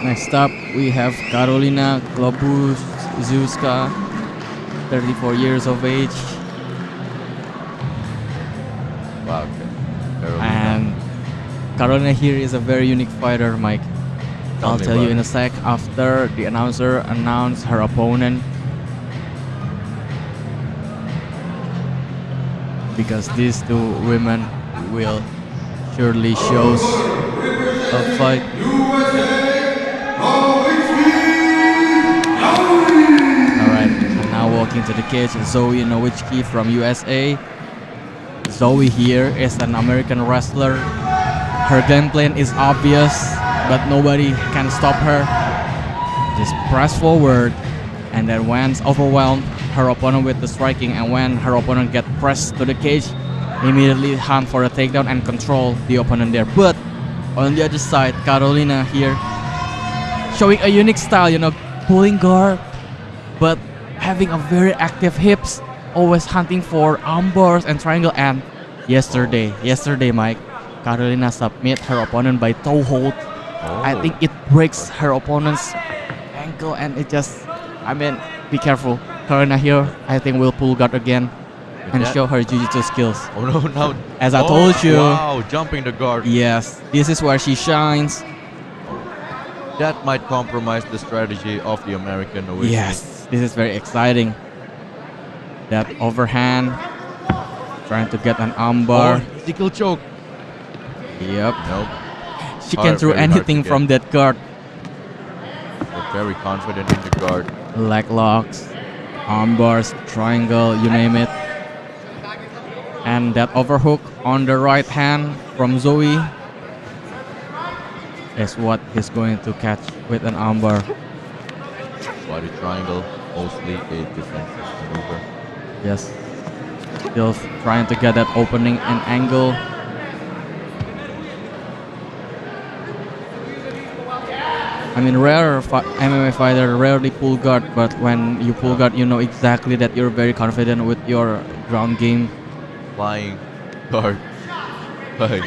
Next up, we have Karolina Chlobuszewska, 34 years of age. Wow. Karolina. And Karolina here is a very unique fighter, Mike. I'll tell you in a sec after the announcer announced her opponent. Because these two women will surely shows a fight. Alright, and now walking to the cage, Zoe Nowicki from USA. Zoe here is an American wrestler. Her game plan is obvious, but nobody can stop her. Just press forward, and then when overwhelmed her opponent with the striking, and when her opponent get pressed to the cage, immediately hunt for a takedown and control the opponent there. But on the other side, Karolina here showing a unique style, pulling guard, but having a very active hips, always hunting for arm bars and triangle. And yesterday, Mike, Karolina submit her opponent by toe hold. I think it breaks her opponent's ankle, and it just, be careful. Karolina here, I think, will pull guard again and show her jiu-jitsu skills. Oh no, now. As I told you. Wow, jumping the guard. Yes, this is where she shines. That might compromise the strategy of the American Nowicki. Yes, this is very exciting. That overhand, trying to get an armbar. Sickle choke. Yep. Nope. She can throw anything from that guard. They're very confident in the guard. Leg locks, arm bars, triangle, you name it. And that overhook on the right hand from Zoe is what he's going to catch with an armbar. Body triangle, mostly a defensive maneuver. Yes. Still trying to get that opening and angle. Rare MMA fighter rarely pull guard, but when you pull guard, you know exactly that you're very confident with your ground game. Flying guard by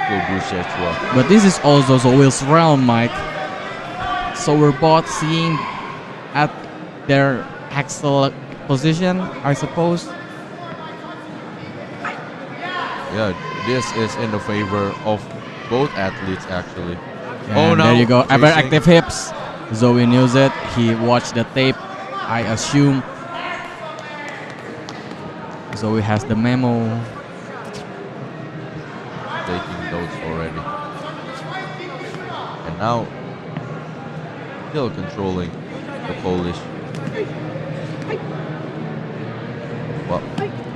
Chlobuszewska. But this is also Zoe's realm, Mike. So we're both seeing at their axle position, I suppose. Yeah, this is in the favor of both athletes, actually. And there you go. Ever active hips. Zoe knows it. He watched the tape, I assume. Zoe has the memo. Taking notes already. And now, still controlling the Polish. Well,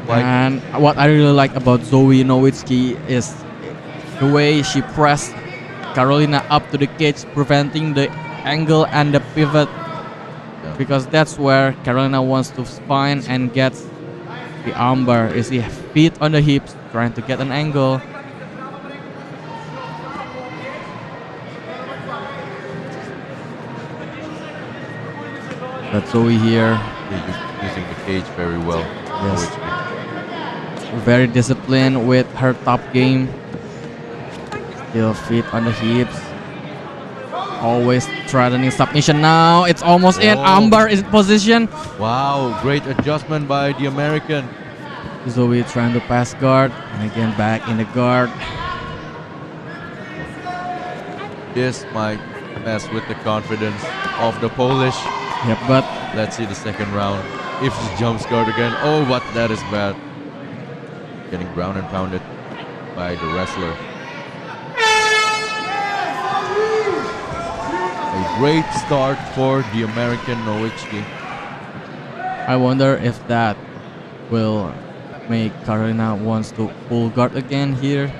and what I really like about Zoe Nowicki is the way she pressed Karolina up to the cage, preventing the angle and the pivot. Yeah. Because that's where Karolina wants to spine and get the armbar. Is the feet on the hips, trying to get an angle. But Zoe here using the cage very well. Yes. Very disciplined with her top game. Still feet on the hips. Always threatening submission. Now it's almost in. Armbar is in position. Wow, great adjustment by the American. Zoe trying to pass guard, and again back in the guard. This might mess with the confidence of the Polish. Yep, but let's see the second round. If she jumps guard again, oh, what, that is bad. Getting ground and pounded by the wrestler. A great start for the American Nowicki. I wonder if that will make Karolina wants to pull guard again here.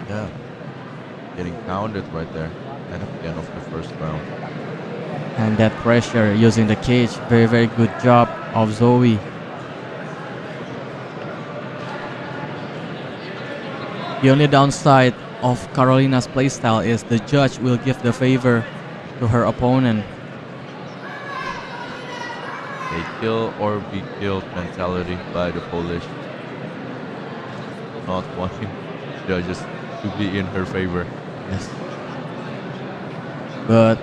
Yeah, getting pounded right there at the end of the first round. And that pressure using the cage, very, very good job of Zoe. The only downside of Karolina's playstyle is the judge will give the favor to her opponent. A kill or be killed mentality by the Polish. Not wanting judges to be in her favor. Yes. But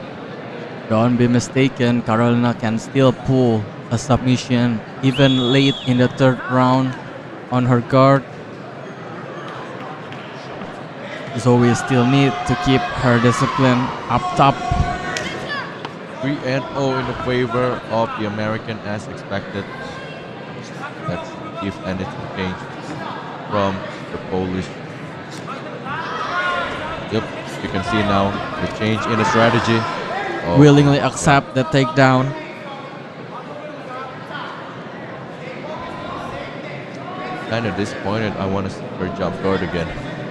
Don't be mistaken, Karolina can still pull a submission even late in the third round on her guard. Zoe still need to keep her discipline up top. 3-0 in the favor of the American as expected. Let's see if anything changed from the Polish. Yep, you can see now the change in the strategy. Oh, Willingly accept the takedown. Kind of disappointed. I want to see her jump guard again.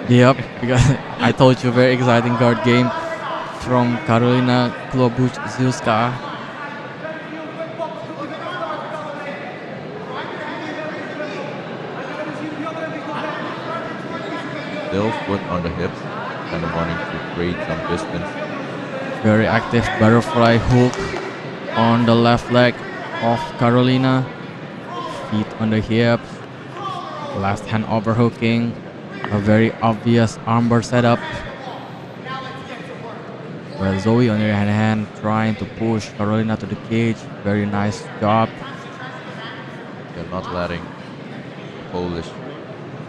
Yep, because I told you very exciting guard game from Karolina Chlobuszewska. Still foot on the hips, kind of wanting to create some distance. Very active butterfly hook on the left leg of Karolina. Feet on the hips. Left hand overhooking. A very obvious armbar setup. Well, Zoe on the other hand trying to push Karolina to the cage. Very nice job. They're not letting Polish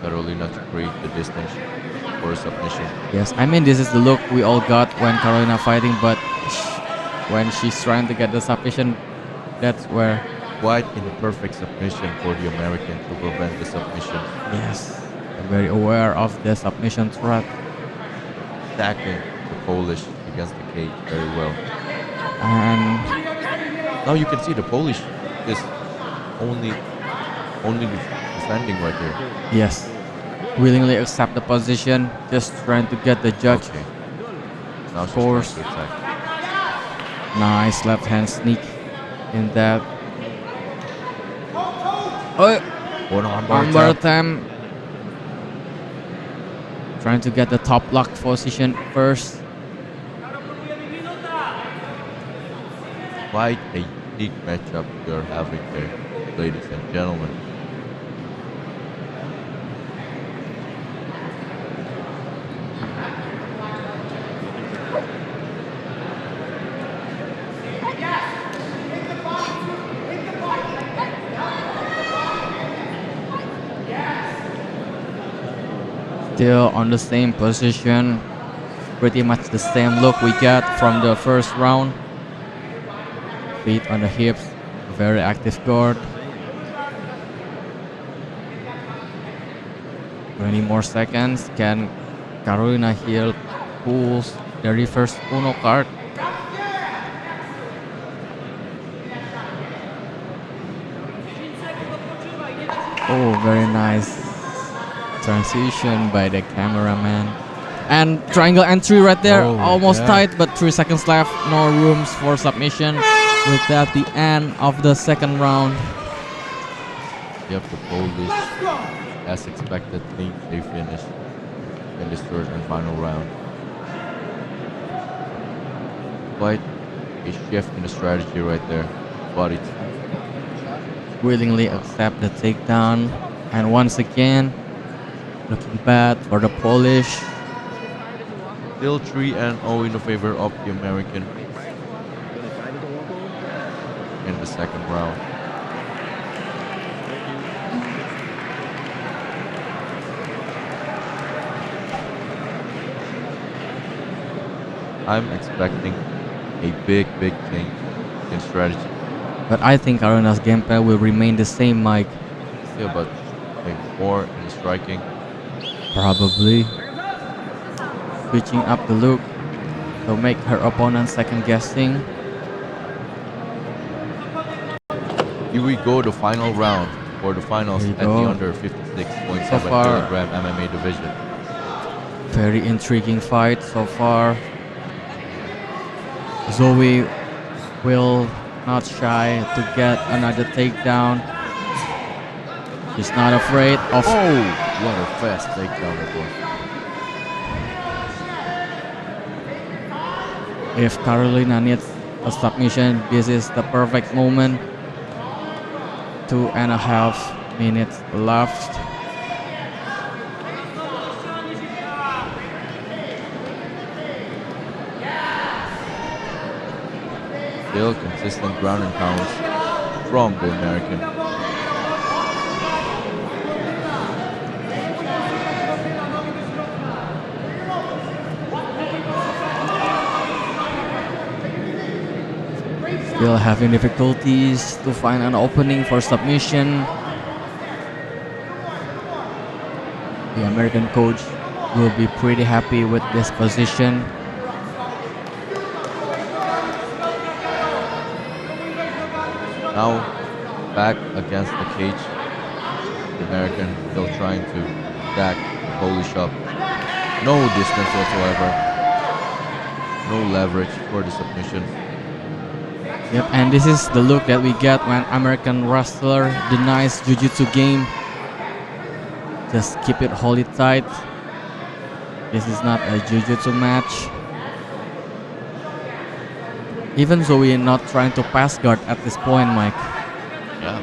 Karolina to create the distance for submission. Yes, I mean this is the look we all got when Karolina fighting, but when she's trying to get the submission, that's where. Quite in the perfect submission for the American to prevent the submission. Yes, I'm very aware of the submission threat. Stacking the Polish against the cage very well. And Now you can see the Polish is only defending right here. yes, willingly accept the position, just trying to get the judge. Okay. Now she's Force. trying to attack. Nice left hand sneak in that. Oh, One armbar armbar attack. attempt. Trying to get the top lock position first. Quite a unique matchup you're having here, ladies and gentlemen. Still on the same position. Pretty much the same look we got from the first round. Feet on the hips. Very active guard. 20 more seconds. Can Karolina Hill pulls the reverse Uno card? Oh, very nice transition by the cameraman. And triangle entry right there. Oh, Almost yeah. tight, but 3 seconds left. No rooms for submission. With that, the end of the second round. Yep, the Polish, as expected, think they finished in this third and final round. Quite a shift in the strategy right there, but it's Willingly accept the takedown. And once again, looking bad for the Polish. still 3-0 in the favor of the American in the second round. I'm expecting a big change in strategy. But I think Karolina's game plan will remain the same, Mike. Still, but like more in the striking. Probably. Switching up the look to make her opponent second guessing. Here we go, the final round for the finals Here at we the go. under 56.7 So far- kilogram MMA division. Very intriguing fight so far. Zoe will not shy to get another takedown. She's not afraid of. Oh, what a fast takedown it was. If Karolina needs a submission, this is the perfect moment. 2.5 minutes left. Still consistent ground and pounds from the American. Still having difficulties to find an opening for submission. The American coach will be pretty happy with this position. Now back against the cage. The American still trying to attack the Polish up. No distance whatsoever. No leverage for the submission. Yep, and this is the look that we get when American wrestler denies jiu-jitsu game. Just keep it, hold it tight. This is not a jiu-jitsu match. Even Zoe not trying to pass guard at this point, Mike. Yeah,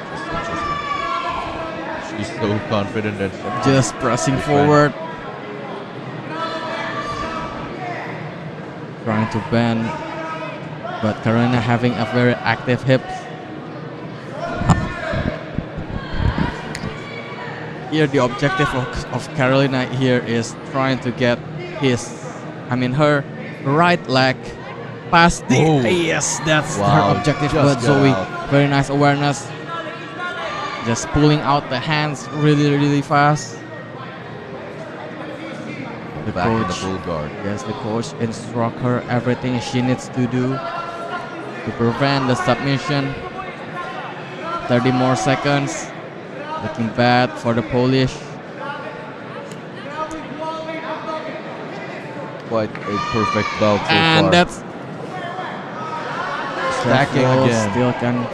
that's interesting. She's so confident that Just pressing forward. Trying to bend. But Karolina having a very active hip. Here the objective of Karolina here is trying to get her right leg past the... Oh. Yes, that's Wow, her objective. just But got Zoe, out. very nice awareness. Just pulling out the hands really, really fast. The back in the coach, full guard. yes, the coach instruct her everything she needs to do to prevent the submission. 30 more seconds. Looking bad for the Polish. Quite a perfect bout so And far. that's Stacking careful, again. Still can.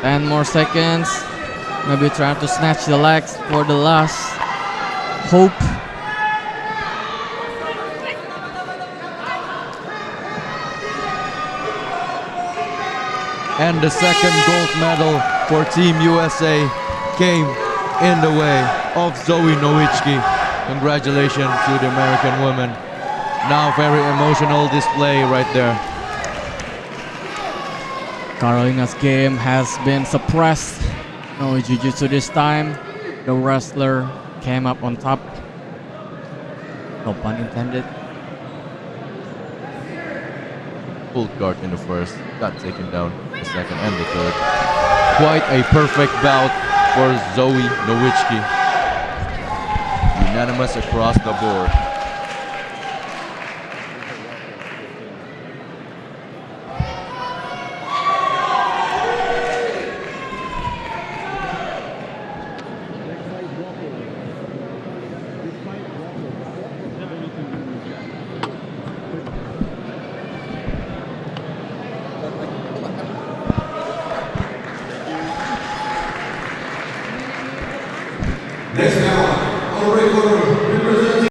10 more seconds. Maybe trying to snatch the legs for the last hope. And the second gold medal for Team USA came in the way of Zoe Nowicki. Congratulations to the American women. Now very emotional display right there. Karolina's game has been suppressed. No jiu-jitsu this time. The wrestler came up on top. No pun intended. Full guard in the first, got taken down the second and the third. Quite a perfect bout for Zoe Nowicki. Unanimous across the board. Next